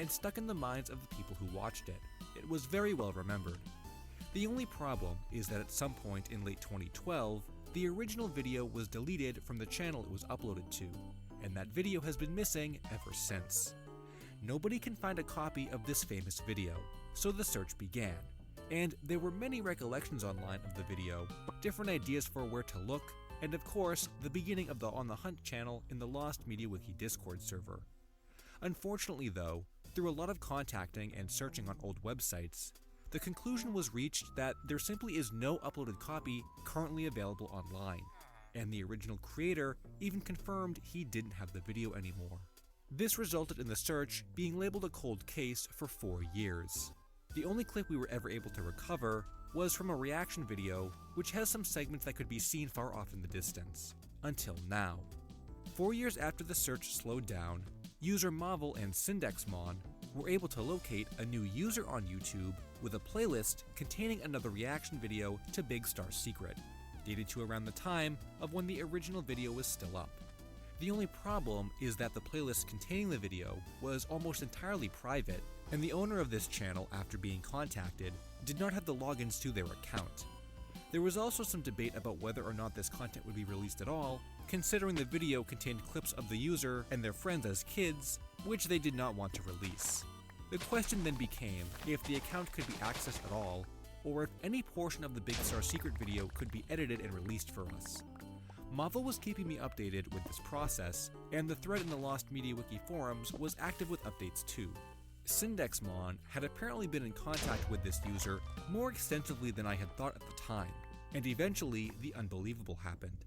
and stuck in the minds of the people who watched it. It was very well remembered. The only problem is that at some point in late 2012, the original video was deleted from the channel it was uploaded to, and that video has been missing ever since. Nobody can find a copy of this famous video, so the search began. And there were many recollections online of the video, different ideas for where to look, and of course, the beginning of the On the Hunt channel in the Lost Media Wiki Discord server. Unfortunately though, through a lot of contacting and searching on old websites, the conclusion was reached that there simply is no uploaded copy currently available online, and the original creator even confirmed he didn't have the video anymore. This resulted in the search being labeled a cold case for 4 years. The only clip we were ever able to recover was from a reaction video, which has some segments that could be seen far off in the distance. Until now. 4 years after the search slowed down, user Marvel and Syndexmon were able to locate a new user on YouTube with a playlist containing another reaction video to Big Star Secret, dated to around the time of when the original video was still up. The only problem is that the playlist containing the video was almost entirely private, and the owner of this channel, after being contacted, did not have the logins to their account. There was also some debate about whether or not this content would be released at all, considering the video contained clips of the user and their friends as kids, which they did not want to release. The question then became if the account could be accessed at all, or if any portion of the Big Star Secret video could be edited and released for us. Marvel was keeping me updated with this process, and the thread in the Lost Media Wiki forums was active with updates too. Syndexmon had apparently been in contact with this user more extensively than I had thought at the time, and eventually the unbelievable happened.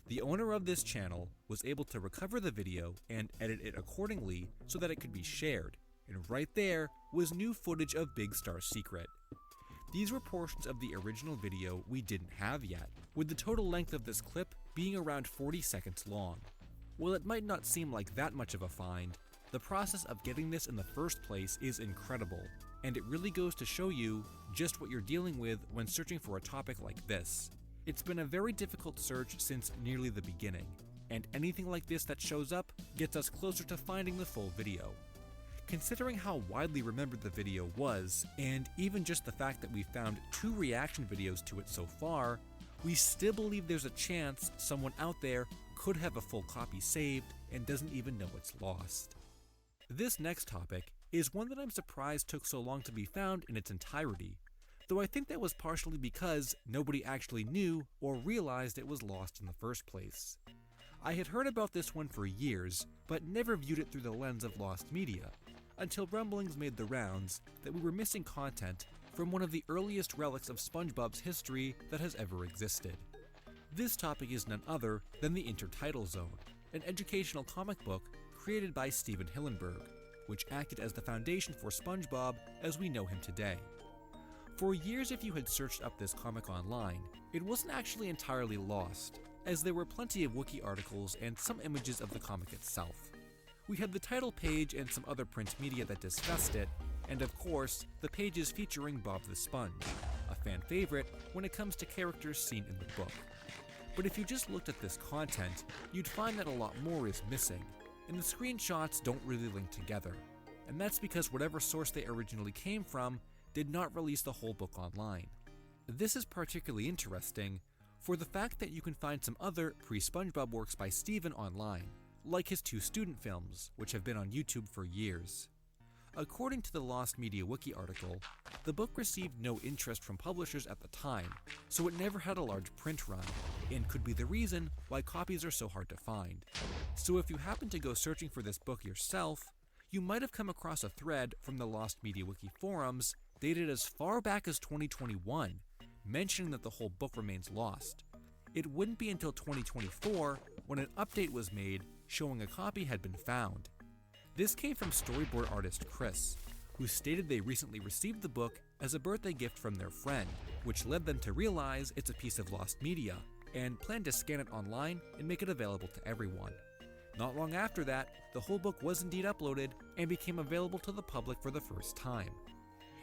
The owner of this channel was able to recover the video and edit it accordingly so that it could be shared, and right there was new footage of Big Star Secret. These were portions of the original video we didn't have yet, with the total length of this clip being around 40 seconds long. While it might not seem like that much of a find, the process of getting this in the first place is incredible, and it really goes to show you just what you're dealing with when searching for a topic like this. It's been a very difficult search since nearly the beginning, and anything like this that shows up gets us closer to finding the full video. Considering how widely remembered the video was, and even just the fact that we found 2 reaction videos to it so far, we still believe there's a chance someone out there could have a full copy saved and doesn't even know it's lost. This next topic is one that I'm surprised took so long to be found in its entirety, though I think that was partially because nobody actually knew or realized it was lost in the first place. I had heard about this one for years, but never viewed it through the lens of lost media, until rumblings made the rounds that we were missing content from one of the earliest relics of SpongeBob's history that has ever existed. This topic is none other than the Intertidal Zone, an educational comic book created by Steven Hillenburg, which acted as the foundation for SpongeBob as we know him today. For years, if you had searched up this comic online, it wasn't actually entirely lost, as there were plenty of wiki articles and some images of the comic itself. We had the title page and some other print media that discussed it, and of course, the pages featuring Bob the Sponge, a fan favorite when it comes to characters seen in the book. But if you just looked at this content, you'd find that a lot more is missing, and the screenshots don't really link together. And that's because whatever source they originally came from did not release the whole book online. This is particularly interesting for the fact that you can find some other pre-SpongeBob works by Steven online, like his 2 student films, which have been on YouTube for years. According to the Lost Media Wiki article, the book received no interest from publishers at the time, so it never had a large print run, and could be the reason why copies are so hard to find. So if you happen to go searching for this book yourself, you might have come across a thread from the Lost Media Wiki forums dated as far back as 2021, mentioning that the whole book remains lost. It wouldn't be until 2024 when an update was made showing a copy had been found. This came from storyboard artist Chris, who stated they recently received the book as a birthday gift from their friend, which led them to realize it's a piece of lost media, and plan to scan it online and make it available to everyone. Not long after that, the whole book was indeed uploaded and became available to the public for the first time.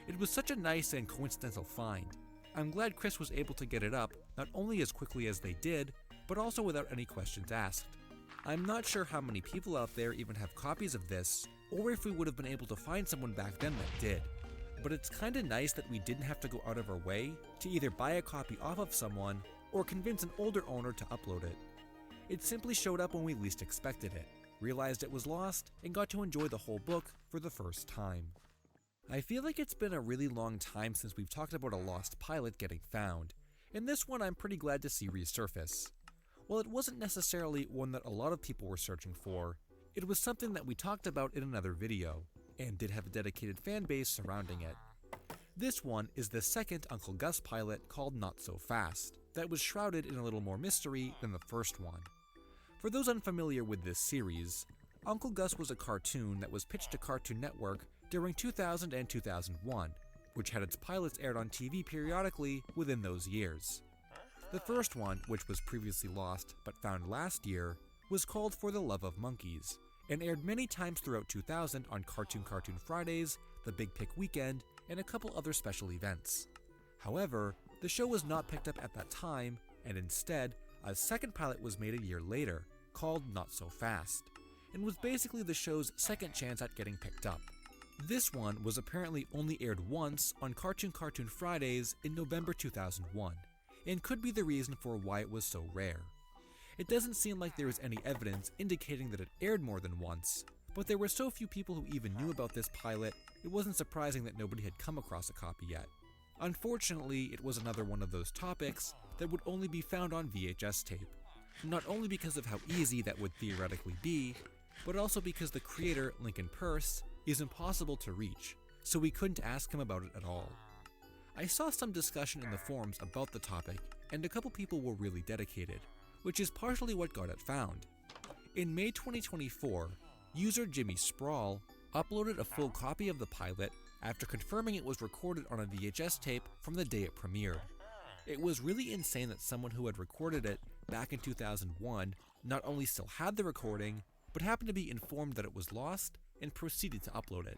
It was such a nice and coincidental find. I'm glad Chris was able to get it up not only as quickly as they did, but also without any questions asked. I'm not sure how many people out there even have copies of this, or if we would have been able to find someone back then that did. But it's kinda nice that we didn't have to go out of our way to either buy a copy off of someone or convince an older owner to upload it. It simply showed up when we least expected it, realized it was lost, and got to enjoy the whole book for the first time. I feel like it's been a really long time since we've talked about a lost pilot getting found, and this one I'm pretty glad to see resurface. While it wasn't necessarily one that a lot of people were searching for, it was something that we talked about in another video, and did have a dedicated fan base surrounding it. This one is the second Uncle Gus pilot called Not So Fast, that was shrouded in a little more mystery than the first one. For those unfamiliar with this series, Uncle Gus was a cartoon that was pitched to Cartoon Network during 2000 and 2001, which had its pilots aired on TV periodically within those years. The first one, which was previously lost but found last year, was called For the Love of Monkeys, and aired many times throughout 2000 on Cartoon Fridays, The Big Pick Weekend, and a couple other special events. However, the show was not picked up at that time, and instead, a second pilot was made a year later, called Not So Fast, and was basically the show's second chance at getting picked up. This one was apparently only aired once on Cartoon Fridays in November 2001, and could be the reason for why it was so rare. It doesn't seem like there is any evidence indicating that it aired more than once, but there were so few people who even knew about this pilot, it wasn't surprising that nobody had come across a copy yet. Unfortunately, it was another one of those topics that would only be found on VHS tape, not only because of how easy that would theoretically be, but also because the creator, Lincoln Peirce, is impossible to reach, so we couldn't ask him about it at all. I saw some discussion in the forums about the topic, and a couple people were really dedicated, which is partially what got it found. In May 2024, user Jimmy Sprawl uploaded a full copy of the pilot after confirming it was recorded on a VHS tape from the day it premiered. It was really insane that someone who had recorded it back in 2001 not only still had the recording, but happened to be informed that it was lost and proceeded to upload it.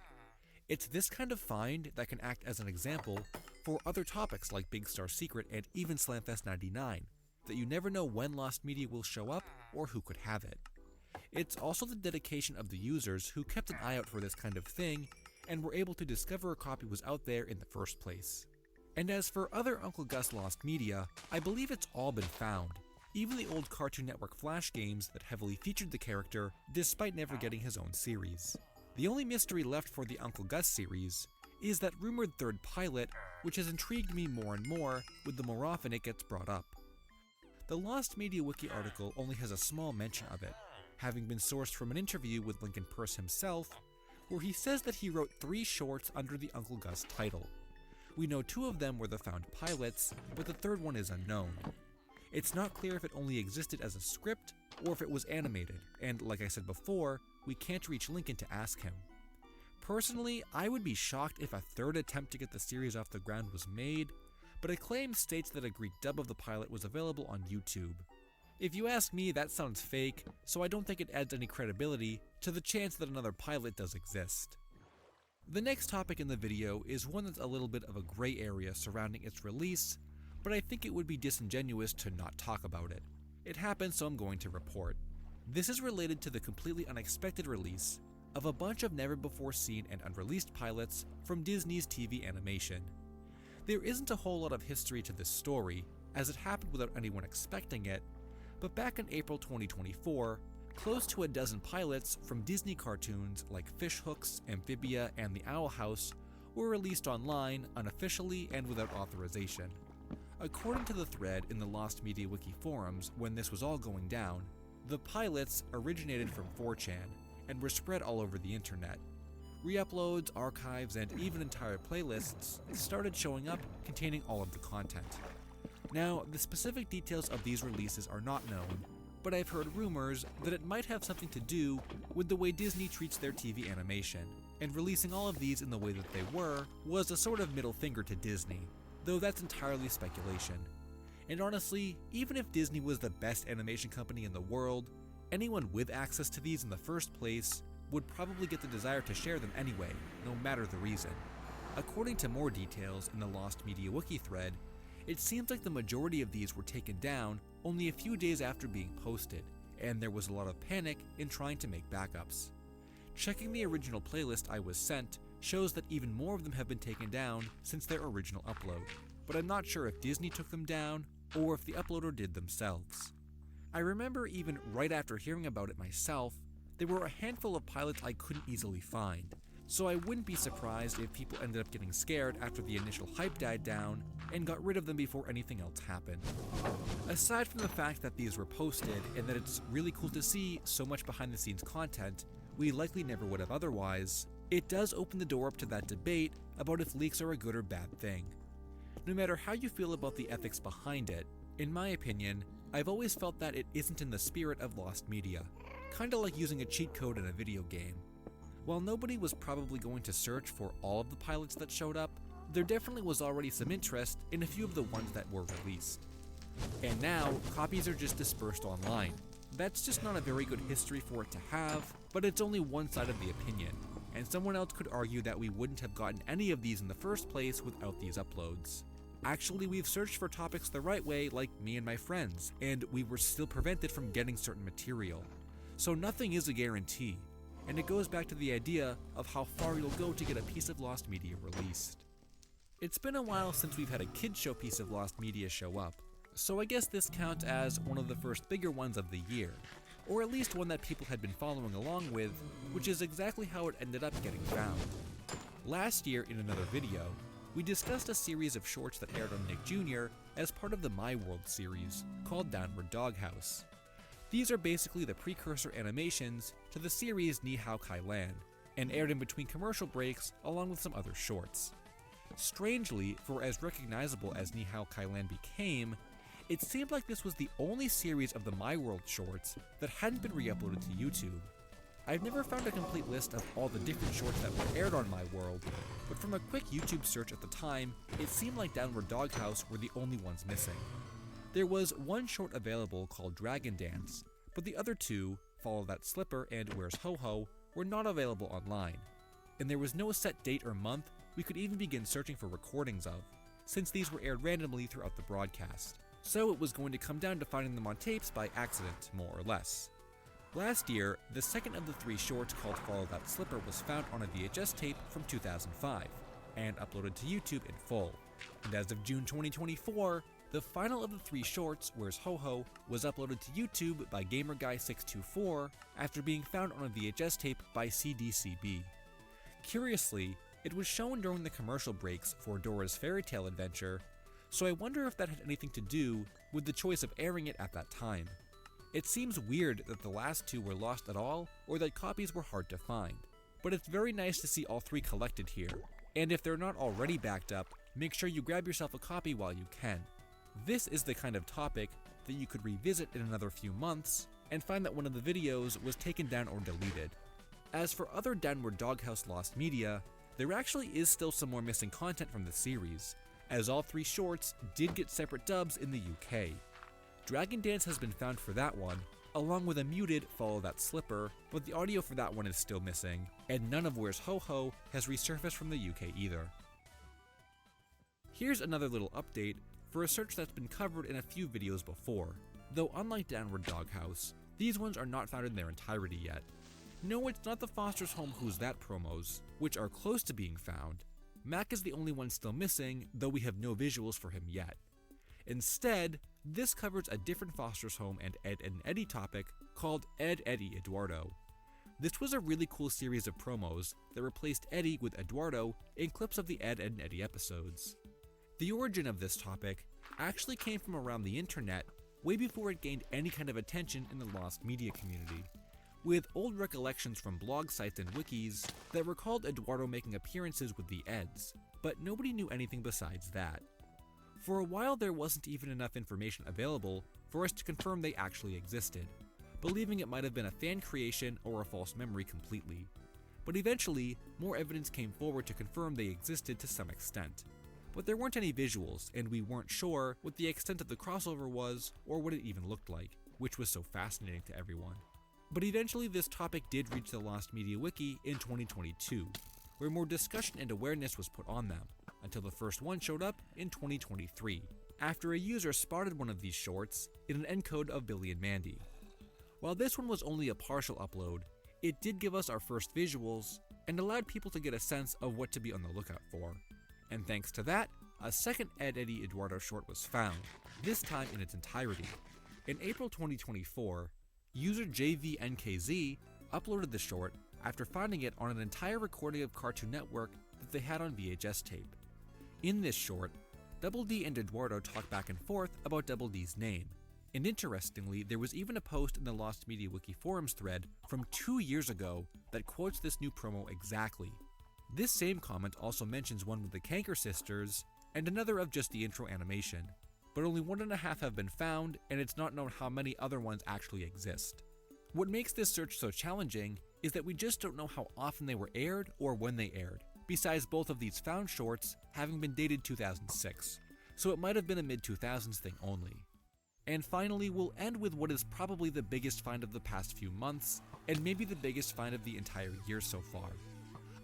It's this kind of find that can act as an example for other topics like Big Star Secret and even Slamfest 99, that you never know when lost media will show up or who could have it. It's also the dedication of the users who kept an eye out for this kind of thing and were able to discover a copy was out there in the first place. And as for other Uncle Gus lost media, I believe it's all been found, even the old Cartoon Network Flash games that heavily featured the character despite never getting his own series. The only mystery left for the Uncle Gus series is that rumored third pilot, which has intrigued me more and more with the more often it gets brought up. The Lost Media Wiki article only has a small mention of it, having been sourced from an interview with Lincoln Peirce himself, where he says that he wrote 3 shorts under the Uncle Gus title. We know 2 of them were the found pilots, but the third one is unknown. It's not clear if it only existed as a script or if it was animated, and like I said before, we can't reach Lincoln to ask him. Personally, I would be shocked if a third attempt to get the series off the ground was made, but Acclaim states that a Greek dub of the pilot was available on YouTube. If you ask me, that sounds fake, so I don't think it adds any credibility to the chance that another pilot does exist. The next topic in the video is one that's a little bit of a gray area surrounding its release, but I think it would be disingenuous to not talk about it. It happened, so I'm going to report. This is related to the completely unexpected release of a bunch of never-before-seen and unreleased pilots from Disney's TV animation. There isn't a whole lot of history to this story, as it happened without anyone expecting it, but back in April 2024, close to a dozen pilots from Disney cartoons like Fishhooks, Amphibia, and The Owl House were released online unofficially and without authorization. According to the thread in the Lost Media Wiki forums when this was all going down, the pilots originated from 4chan and were spread all over the internet. Re-uploads, archives, and even entire playlists started showing up containing all of the content. Now, the specific details of these releases are not known, but I've heard rumors that it might have something to do with the way Disney treats their TV animation, and releasing all of these in the way that they were was a sort of middle finger to Disney, though that's entirely speculation. And honestly, even if Disney was the best animation company in the world, anyone with access to these in the first place would probably get the desire to share them anyway, no matter the reason. According to more details in the Lost Media Wiki thread, it seems like the majority of these were taken down only a few days after being posted, and there was a lot of panic in trying to make backups. Checking the original playlist I was sent shows that even more of them have been taken down since their original upload, but I'm not sure if Disney took them down or if the uploader did themselves. I remember even right after hearing about it myself, there were a handful of pilots I couldn't easily find, so I wouldn't be surprised if people ended up getting scared after the initial hype died down and got rid of them before anything else happened. Aside from the fact that these were posted and that it's really cool to see so much behind the scenes content we likely never would have otherwise, it does open the door up to that debate about if leaks are a good or bad thing. No matter how you feel about the ethics behind it, in my opinion, I've always felt that it isn't in the spirit of lost media, kinda like using a cheat code in a video game. While nobody was probably going to search for all of the pilots that showed up, there definitely was already some interest in a few of the ones that were released. And now, copies are just dispersed online. That's just not a very good history for it to have, but it's only one side of the opinion, and someone else could argue that we wouldn't have gotten any of these in the first place without these uploads. Actually, we've searched for topics the right way, like me and my friends, and we were still prevented from getting certain material. So nothing is a guarantee, and it goes back to the idea of how far you'll go to get a piece of lost media released. It's been a while since we've had a kids show piece of lost media show up, so I guess this counts as one of the first bigger ones of the year, or at least one that people had been following along with, which is exactly how it ended up getting found. Last year, in another video, we discussed a series of shorts that aired on Nick Jr. as part of the My World series, called Downward Doghouse. These are basically the precursor animations to the series Ni Hao Kai Lan, and aired in between commercial breaks along with some other shorts. Strangely, for as recognizable as Ni Hao Kai Lan became, it seemed like this was the only series of the My World shorts that hadn't been re-uploaded to YouTube. I've never found a complete list of all the different shorts that were aired on My World, but from a quick YouTube search at the time, it seemed like Downward Doghouse were the only ones missing. There was one short available called Dragon Dance, but the other two, Follow That Slipper and Where's Ho Ho, were not available online, and there was no set date or month we could even begin searching for recordings of, since these were aired randomly throughout the broadcast. So it was going to come down to finding them on tapes by accident, more or less. Last year, the second of the three shorts called Follow That Slipper was found on a VHS tape from 2005, and uploaded to YouTube in full. And as of June 2024, the final of the three shorts, Where's Ho Ho, was uploaded to YouTube by GamerGuy624 after being found on a VHS tape by CDCB. Curiously, it was shown during the commercial breaks for Dora's Fairy Tale Adventure, so I wonder if that had anything to do with the choice of airing it at that time. It seems weird that the last two were lost at all, or that copies were hard to find. But it's very nice to see all three collected here, and if they're not already backed up, make sure you grab yourself a copy while you can. This is the kind of topic that you could revisit in another few months, and find that one of the videos was taken down or deleted. As for other Downward Doghouse lost media, there actually is still some more missing content from the series, as all three shorts did get separate dubs in the UK. Dragon Dance has been found for that one, along with a muted Follow That Slipper, but the audio for that one is still missing, and none of Where's Ho Ho has resurfaced from the UK either. Here's another little update for a search that's been covered in a few videos before, though unlike Downward Doghouse, these ones are not found in their entirety yet. No, it's not the Foster's Home Who's That promos, which are close to being found. Mac is the only one still missing, though we have no visuals for him yet. Instead, this covers a different Foster's Home and Ed, Edd n Eddy topic called Ed, Eddy, Eduardo. This was a really cool series of promos that replaced Eddie with Eduardo in clips of the Ed, Edd n Eddy episodes. The origin of this topic actually came from around the internet way before it gained any kind of attention in the lost media community, with old recollections from blog sites and wikis that recalled Eduardo making appearances with the Eds, but nobody knew anything besides that. For a while there wasn't even enough information available for us to confirm they actually existed, believing it might have been a fan creation or a false memory completely. But eventually, more evidence came forward to confirm they existed to some extent. But there weren't any visuals, and we weren't sure what the extent of the crossover was or what it even looked like, which was so fascinating to everyone. But eventually this topic did reach the Lost Media Wiki in 2022, where more discussion and awareness was put on them, until the first one showed up in 2023, after a user spotted one of these shorts in an encode of Billy and Mandy. While this one was only a partial upload, It did give us our first visuals and allowed people to get a sense of what to be on the lookout for. And thanks to that, a second Ed Eddie Eduardo short was found, this time in its entirety. In April 2024, user JVNKZ uploaded the short after finding it on an entire recording of Cartoon Network that they had on VHS tape. In this short, Double D and Eduardo talk back and forth about Double D's name. And interestingly, there was even a post in the Lost Media Wiki forums thread from 2 years ago that quotes this new promo exactly. This same comment also mentions one with the Kanker sisters and another of just the intro animation, but only 1.5 have been found, and it's not known how many other ones actually exist. What makes this search so challenging is that we just don't know how often they were aired or when they aired, besides both of these found shorts having been dated 2006, so it might have been a mid-2000s thing only. And finally, we'll end with what is probably the biggest find of the past few months, and maybe the biggest find of the entire year so far.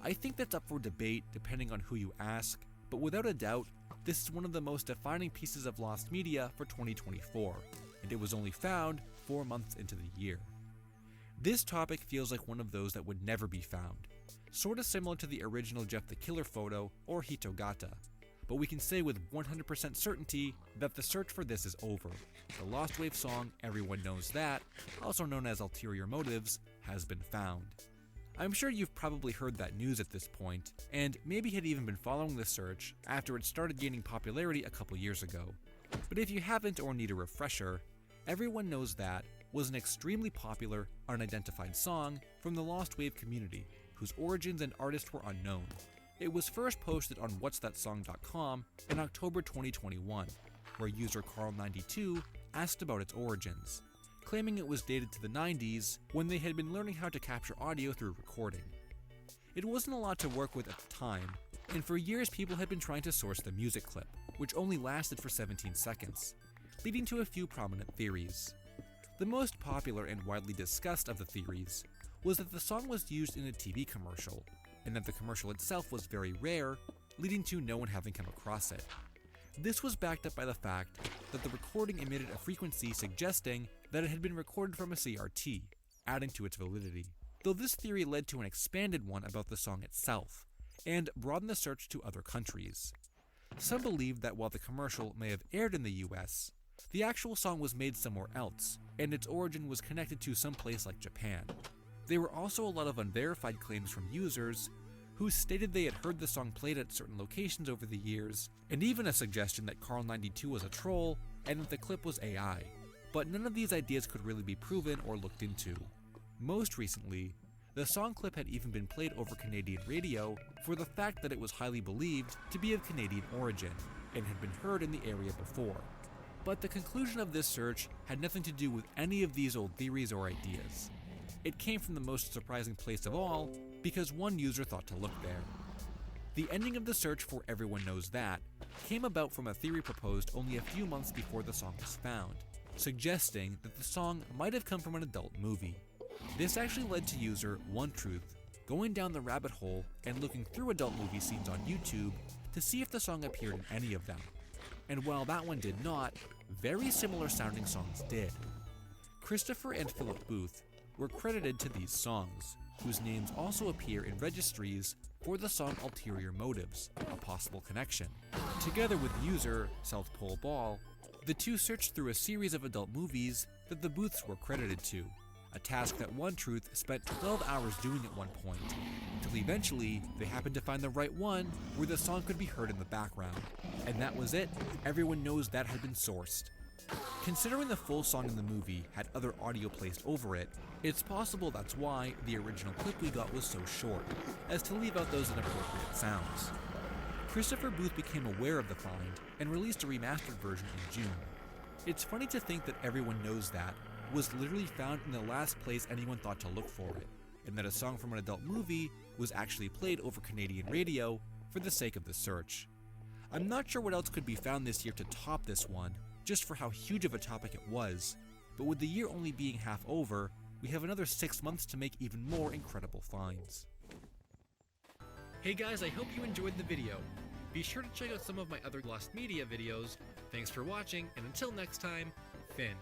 I think that's up for debate depending on who you ask, but without a doubt, this is one of the most defining pieces of lost media for 2024, and it was only found 4 months into the year. This topic feels like one of those that would never be found, sorta similar to the original Jeff the Killer photo or Hitogata, but we can say with 100% certainty that the search for this is over. The Lost Wave song Everyone Knows That, also known as Ulterior Motives, has been found. I'm sure you've probably heard that news at this point, and maybe had even been following the search after it started gaining popularity a couple years ago. But if you haven't or need a refresher, Everyone Knows That was an extremely popular, unidentified song from the Lost Wave community, whose origins and artist were unknown. It was first posted on whatsthatsong.com in October 2021, where user Carl92 asked about its origins, claiming it was dated to the 90s when they had been learning how to capture audio through recording. It wasn't a lot to work with at the time, and for years people had been trying to source the music clip, which only lasted for 17 seconds, leading to a few prominent theories. The most popular and widely discussed of the theories was that the song was used in a TV commercial, and that the commercial itself was very rare, leading to no one having come across it. This was backed up by the fact that the recording emitted a frequency suggesting that it had been recorded from a CRT, adding to its validity. Though this theory led to an expanded one about the song itself, and broadened the search to other countries. Some believed that while the commercial may have aired in the US, the actual song was made somewhere else, and its origin was connected to some place like Japan. There were also a lot of unverified claims from users who stated they had heard the song played at certain locations over the years, and even a suggestion that Carl92 was a troll and that the clip was AI, but none of these ideas could really be proven or looked into. Most recently, the song clip had even been played over Canadian radio for the fact that it was highly believed to be of Canadian origin, and had been heard in the area before. But the conclusion of this search had nothing to do with any of these old theories or ideas. It came from the most surprising place of all, because one user thought to look there. The ending of the search for Everyone Knows That came about from a theory proposed only a few months before the song was found, suggesting that the song might have come from an adult movie. This actually led to user OneTruth going down the rabbit hole and looking through adult movie scenes on YouTube to see if the song appeared in any of them. And while that one did not, very similar sounding songs did. Christopher and Philip Booth were credited to these songs, whose names also appear in registries for the song Ulterior Motives, a possible connection. Together with user South Pole Ball, the two searched through a series of adult movies that the Booths were credited to, a task that OneTruth spent 12 hours doing at one point, until eventually they happened to find the right one where the song could be heard in the background. And that was it. Everyone knows that had been sourced. Considering the full song in the movie had other audio placed over it, it's possible that's why the original clip we got was so short, as to leave out those inappropriate sounds. Christopher Booth became aware of the find and released a remastered version in June. It's funny to think that Everyone Knows That was literally found in the last place anyone thought to look for it, and that a song from an adult movie was actually played over Canadian radio for the sake of the search. I'm not sure what else could be found this year to top this one, just for how huge of a topic it was, but with the year only being half over, we have another 6 months to make even more incredible finds. Hey guys, I hope you enjoyed the video. Be sure to check out some of my other Lost Media videos. Thanks for watching, and until next time, Finn.